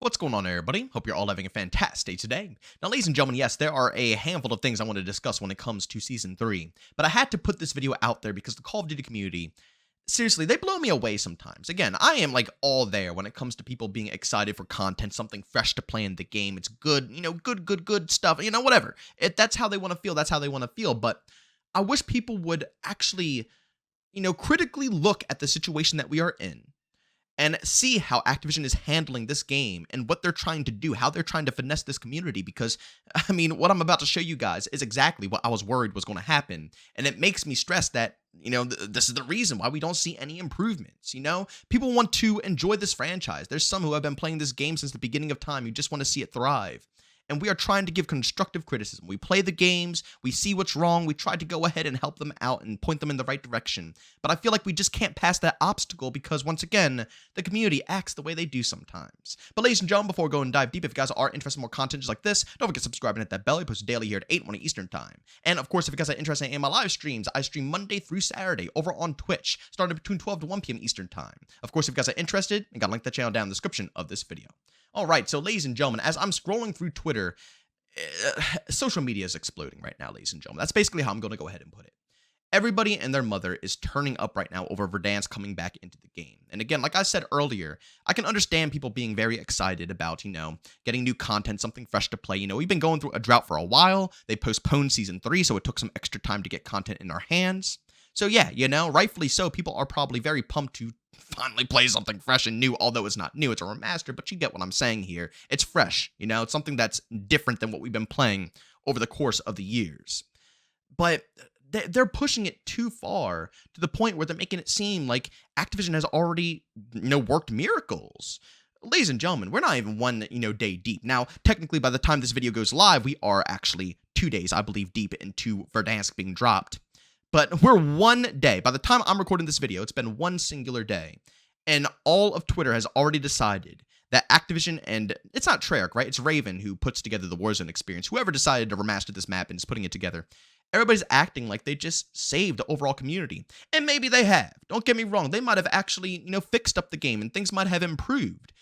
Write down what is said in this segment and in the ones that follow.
What's going on, everybody? Hope you're all having a fantastic day today. Now, ladies and gentlemen, yes, there are a handful of things I want to discuss when it comes to Season 3, but I had to put this video out there because the Call of Duty community, seriously, they blow me away sometimes. Again, I am like all there when it comes to people being excited for content, something fresh to play in the game. It's good, good stuff, whatever. That's how they want to feel. That's how they want to feel. But I wish people would actually, critically look at the situation that we are in and see how Activision is handling this game and what they're trying to do, how they're trying to finesse this community. Because, what I'm about to show you guys is exactly what I was worried was going to happen. And it makes me stress that, this is the reason why we don't see any improvements. People want to enjoy this franchise. There's some who have been playing this game since the beginning of time. You just want to see it thrive. And we are trying to give constructive criticism. We play the games, we see what's wrong, we try to go ahead and help them out and point them in the right direction. But I feel like we just can't pass that obstacle because, once again, the community acts the way they do sometimes. But ladies and gentlemen, before we go and dive deep, if you guys are interested in more content just like this, don't forget to subscribe and hit that bell. I post daily here at 8 morning Eastern Time. And of course, if you guys are interested in my live streams, I stream Monday through Saturday over on Twitch, starting between 12 to 1 p.m. Eastern Time. Of course, if you guys are interested, I got to link the channel down in the description of this video. All right, so ladies and gentlemen, as I'm scrolling through Twitter, social media is exploding right now, ladies and gentlemen. That's basically how I'm going to go ahead and put it. Everybody and their mother is turning up right now over Verdansk coming back into the game. And again, like I said earlier, I can understand people being very excited about, getting new content, something fresh to play. We've been going through a drought for a while. They postponed Season 3, so it took some extra time to get content in our hands. So yeah, rightfully so, people are probably very pumped to finally play something fresh and new, although it's not new, it's a remaster, but you get what I'm saying here. It's fresh, it's something that's different than what we've been playing over the course of the years. But they're pushing it too far to the point where they're making it seem like Activision has already, worked miracles. Ladies and gentlemen, we're not even one, day deep. Now, technically, by the time this video goes live, we are actually 2 days, I believe, deep into Verdansk being dropped. But we're 1 day. By the time I'm recording this video, it's been one singular day. And all of Twitter has already decided that Activision, and it's not Treyarch, right? It's Raven who puts together the Warzone experience. Whoever decided to remaster this map and is putting it together. Everybody's acting like they just saved the overall community. And maybe they have. Don't get me wrong. They might have actually, fixed up the game and things might have improved.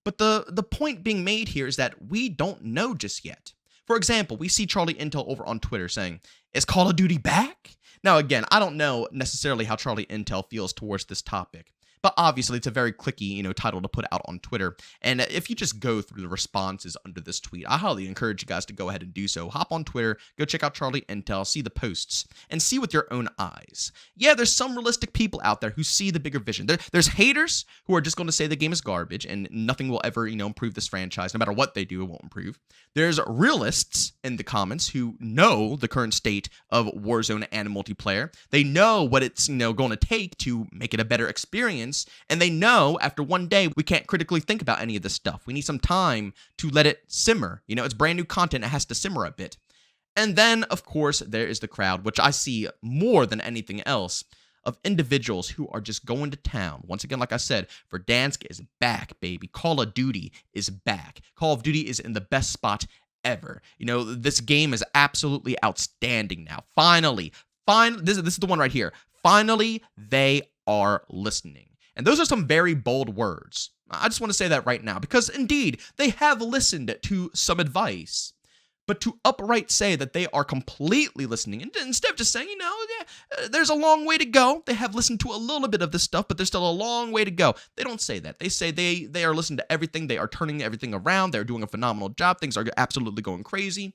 But the point being made here is that we don't know just yet. For example, we see Charlie Intel over on Twitter saying, "Is Call of Duty back?" Now, again, I don't know necessarily how Charlie Intel feels towards this topic, but obviously it's a very clicky, title to put out on Twitter. And if you just go through the responses under this tweet, I highly encourage you guys to go ahead and do so. Hop on Twitter, go check out Charlie Intel, see the posts, and see with your own eyes. Yeah, there's some realistic people out there who see the bigger vision. There's haters who are just going to say the game is garbage and nothing will ever, improve this franchise. No matter what they do, it won't improve. There's realists in the comments who know the current state of Warzone and multiplayer. They know what it's, going to take to make it a better experience. And they know after 1 day, we can't critically think about any of this stuff. We need some time to let it simmer. It's brand new content. It has to simmer a bit. And then, of course, there is the crowd, which I see more than anything else, of individuals who are just going to town. Once again, like I said, Verdansk is back, baby. Call of Duty is back. Call of Duty is in the best spot ever. This game is absolutely outstanding now. Finally, this is the one right here. Finally, they are listening. And those are some very bold words. I just want to say that right now because, indeed, they have listened to some advice. But to upright say that they are completely listening, and instead of just saying, there's a long way to go. They have listened to a little bit of this stuff, but there's still a long way to go. They don't say that. They say they are listening to everything. They are turning everything around. They're doing a phenomenal job. Things are absolutely going crazy.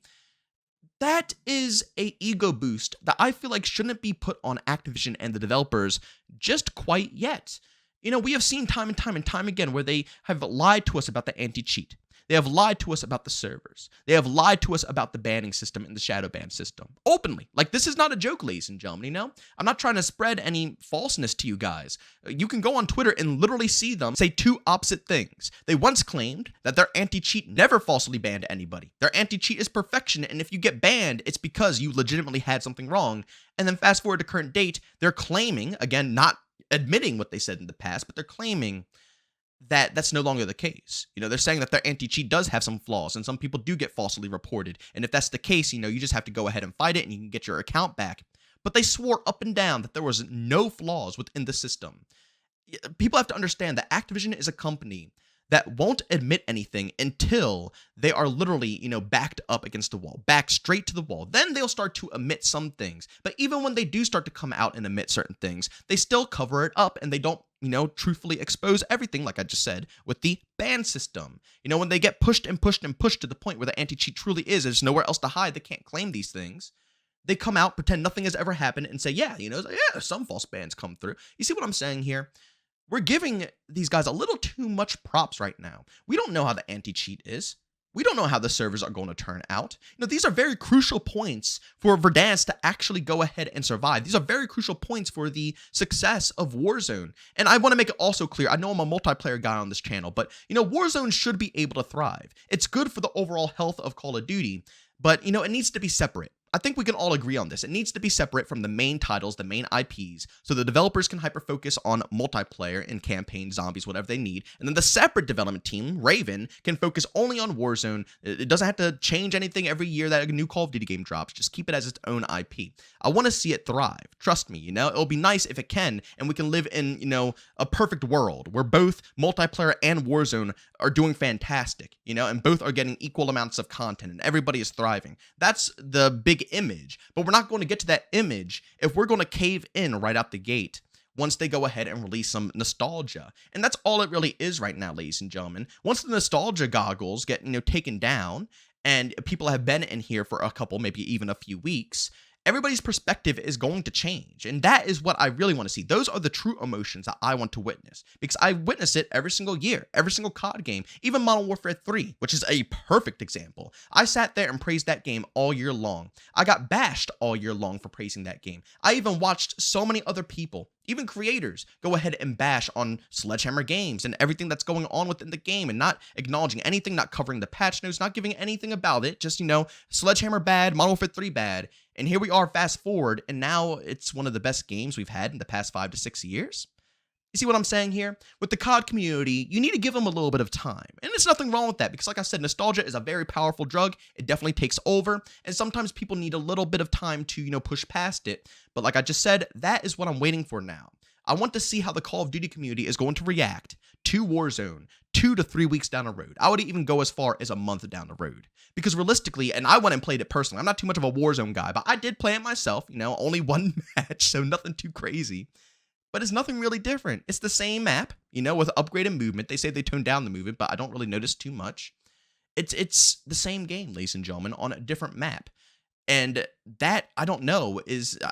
That is a ego boost that I feel like shouldn't be put on Activision and the developers just quite yet. We have seen time and time again where they have lied to us about the anti-cheat. They have lied to us about the servers. They have lied to us about the banning system and the shadow ban system. Openly. Like, this is not a joke, ladies and gentlemen, I'm not trying to spread any falseness to you guys. You can go on Twitter and literally see them say two opposite things. They once claimed that their anti-cheat never falsely banned anybody. Their anti-cheat is perfection, and if you get banned, it's because you legitimately had something wrong. And then fast forward to current date, they're claiming, again, not admitting what they said in the past, but they're claiming that that's no longer the case. They're saying that their anti-cheat does have some flaws and some people do get falsely reported. And if that's the case, you just have to go ahead and fight it and you can get your account back. But they swore up and down that there was no flaws within the system. People have to understand that Activision is a company that won't admit anything until they are literally, backed up against the wall, back straight to the wall. Then they'll start to admit some things. But even when they do start to come out and admit certain things, they still cover it up and they don't, truthfully expose everything, like I just said, with the ban system. When they get pushed and pushed and pushed to the point where the anti-cheat truly is, there's nowhere else to hide, they can't claim these things. They come out, pretend nothing has ever happened, and say, yeah, some false bans come through. You see what I'm saying here? We're giving these guys a little too much props right now. We don't know how the anti-cheat is. We don't know how the servers are going to turn out. These are very crucial points for Verdansk to actually go ahead and survive. These are very crucial points for the success of Warzone. And I want to make it also clear, I know I'm a multiplayer guy on this channel, but, Warzone should be able to thrive. It's good for the overall health of Call of Duty, but, it needs to be separate. I think we can all agree on this. It needs to be separate from the main titles, the main IPs, so the developers can hyper-focus on multiplayer and campaign, zombies, whatever they need. And then the separate development team, Raven, can focus only on Warzone. It doesn't have to change anything every year that a new Call of Duty game drops. Just keep it as its own IP. I want to see it thrive. Trust me, it'll be nice if it can, and we can live in, a perfect world where both multiplayer and Warzone are doing fantastic, and both are getting equal amounts of content, and everybody is thriving. That's the big image, but we're not going to get to that image if we're going to cave in right out the gate once they go ahead and release some nostalgia. And that's all it really is right now, ladies and gentlemen. Once the nostalgia goggles get taken down and people have been in here for a couple, maybe even a few weeks, everybody's perspective is going to change. And that is what I really want to see. Those are the true emotions that I want to witness, because I witness it every single year, every single COD game, even Modern Warfare 3, which is a perfect example. I sat there and praised that game all year long. I got bashed all year long for praising that game. I even watched so many other people, even creators, go ahead and bash on Sledgehammer Games and everything that's going on within the game and not acknowledging anything, not covering the patch notes, not giving anything about it. Just, Sledgehammer bad, Modern Warfare 3 bad. And here we are, fast forward, and now it's one of the best games we've had in the past 5 to 6 years. You see what I'm saying here? With the COD community, you need to give them a little bit of time. And there's nothing wrong with that, because like I said, nostalgia is a very powerful drug. It definitely takes over, and sometimes people need a little bit of time to, push past it. But like I just said, that is what I'm waiting for now. I want to see how the Call of Duty community is going to react to Warzone 2 to 3 weeks down the road. I would even go as far as a month down the road. Because realistically, and I went and played it personally, I'm not too much of a Warzone guy, but I did play it myself, only one match, so nothing too crazy. But it's nothing really different. It's the same map, with upgraded movement. They say they toned down the movement, but I don't really notice too much. It's the same game, ladies and gentlemen, on a different map. And that, I don't know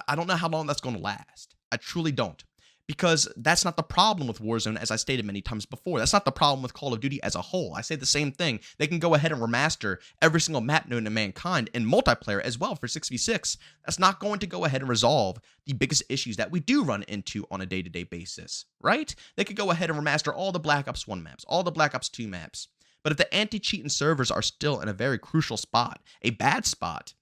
how long that's going to last. I truly don't. Because that's not the problem with Warzone, as I stated many times before. That's not the problem with Call of Duty as a whole. I say the same thing. They can go ahead and remaster every single map known to mankind in multiplayer as well for 6v6. That's not going to go ahead and resolve the biggest issues that we do run into on a day-to-day basis, right? They could go ahead and remaster all the Black Ops 1 maps, all the Black Ops 2 maps. But if the anti-cheat and servers are still in a very crucial spot, a bad spot,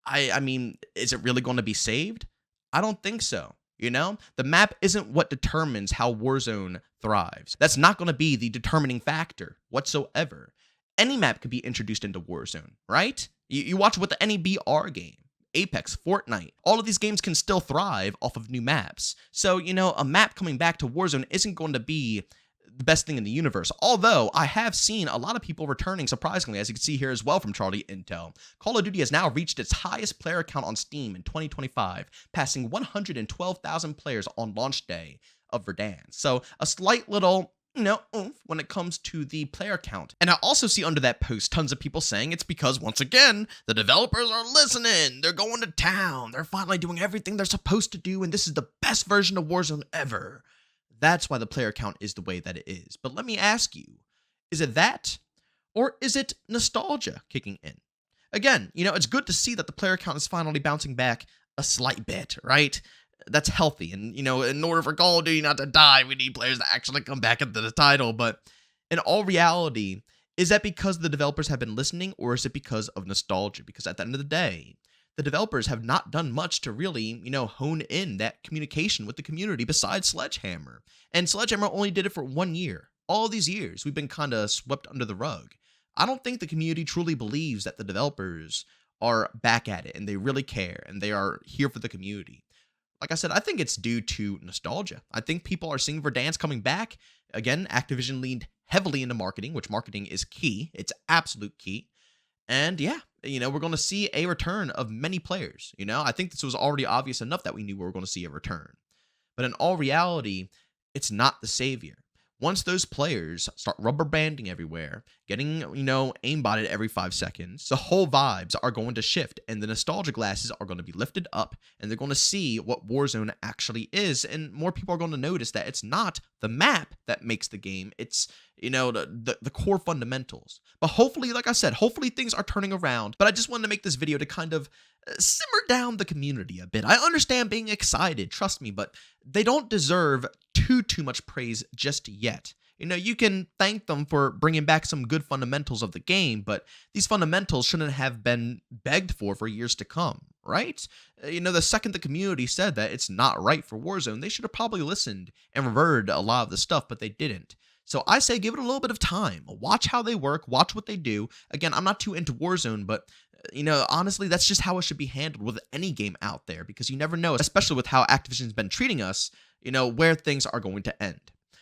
I mean, is it really going to be saved? I don't think so. The map isn't what determines how Warzone thrives. That's not going to be the determining factor whatsoever. Any map could be introduced into Warzone, right? You watch with any BR game, Apex, Fortnite, all of these games can still thrive off of new maps. So, a map coming back to Warzone isn't going to be the best thing in the universe. Although I have seen a lot of people returning, surprisingly, as you can see here as well from Charlie Intel. Call of Duty has now reached its highest player count on Steam in 2025, passing 112,000 players on launch day of Verdansk. So a slight little, oomph when it comes to the player count. And I also see under that post tons of people saying it's because, once again, the developers are listening. They're going to town. They're finally doing everything they're supposed to do, and this is the best version of Warzone ever. That's why the player count is the way that it is. But let me ask you, is it that, or is it nostalgia kicking in? Again, it's good to see that the player count is finally bouncing back a slight bit, right? That's healthy. And, in order for Call of Duty not to die, we need players to actually come back into the title. But in all reality, is that because the developers have been listening, or is it because of nostalgia? Because at the end of the day, the developers have not done much to really, hone in that communication with the community besides Sledgehammer. And Sledgehammer only did it for 1 year. All these years, we've been kind of swept under the rug. I don't think the community truly believes that the developers are back at it and they really care and they are here for the community. Like I said, I think it's due to nostalgia. I think people are seeing Verdansk coming back. Again, Activision leaned heavily into marketing, which marketing is key. It's absolute key. And yeah, we're going to see a return of many players. I think this was already obvious enough that we knew we were going to see a return. But in all reality, it's not the savior. Once those players start rubber banding everywhere, getting, aimbotted every 5 seconds, the whole vibes are going to shift and the nostalgia glasses are going to be lifted up and they're going to see what Warzone actually is. And more people are going to notice that it's not the map that makes the game. It's, the core fundamentals. But hopefully, like I said, hopefully things are turning around. But I just wanted to make this video to kind of simmer down the community a bit. I understand being excited, trust me, but they don't deserve too much praise just yet. You can thank them for bringing back some good fundamentals of the game, but these fundamentals shouldn't have been begged for years to come, right? The second the community said that it's not right for Warzone, they should have probably listened and reverted a lot of the stuff, but they didn't. So I say give it a little bit of time. Watch how they work. Watch what they do. Again, I'm not too into Warzone, but honestly, that's just how it should be handled with any game out there because you never know, especially with how Activision's been treating us, where things are going to end.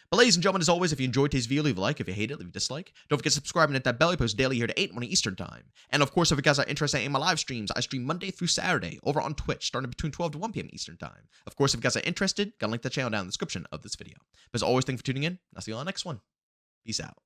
But ladies and gentlemen, as always, if you enjoyed today's video, leave a like. If you hate it, leave a dislike. Don't forget to subscribe and hit that bell. I post daily here to 8 morning Eastern time. And of course, if you guys are interested in my live streams, I stream Monday through Saturday over on Twitch, starting between 12 to 1 p.m. Eastern time. Of course, if you guys are interested, got to link the channel down in the description of this video. But as always, thanks for tuning in. I'll see you on the next one. Peace out.